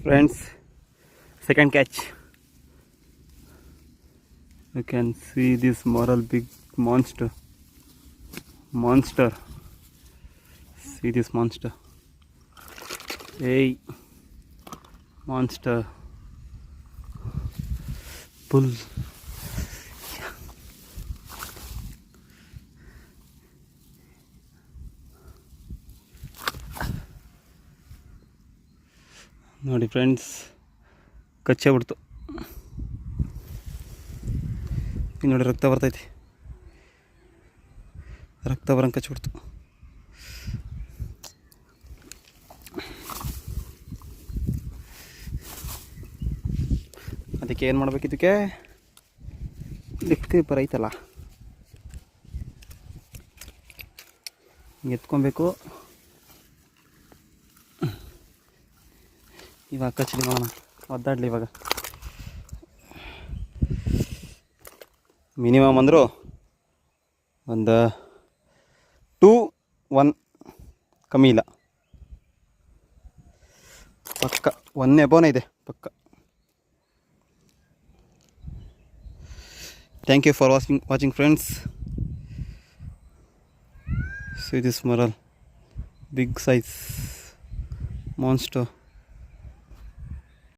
Friends, second catch. You can see this moral big monster. See this monster. Hey, monster. Pull. ನೋಡಿ friends, ಕಚ್ಚೇ ಬಿಡ್ತು. ಈಗ ನೋಡಿ ರಕ್ತ ಬರ್ತೈತಿ, ರಕ್ತ ಬರಂಗೆ ಕಚ್ಚಿಬಿಡ್ತು. ಅದಕ್ಕೆ ಏನು ಮಾಡ್ಬೇಕು, ಇದಕ್ಕೆ ಲಿಫ್ಟ್ ಕೀಪರ್ ಐತಲ್ಲ ಎತ್ಕೊಬೇಕು. ಇವಾಗ ಕಚ್ಚಲಿ ನೋಡೋಣ, ಒದ್ದಾಡಲಿ ಇವಾಗ. ಮಿನಿಮಮ್ ಅಂದರು ಒಂದು 2-1 ಕಮ್ಮಿ ಇಲ್ಲ, ಪಕ್ಕ 1 ಎಬೋನೇ ಇದೆ ಪಕ್ಕ. Thank you for watching friends. See this moral, big size monster.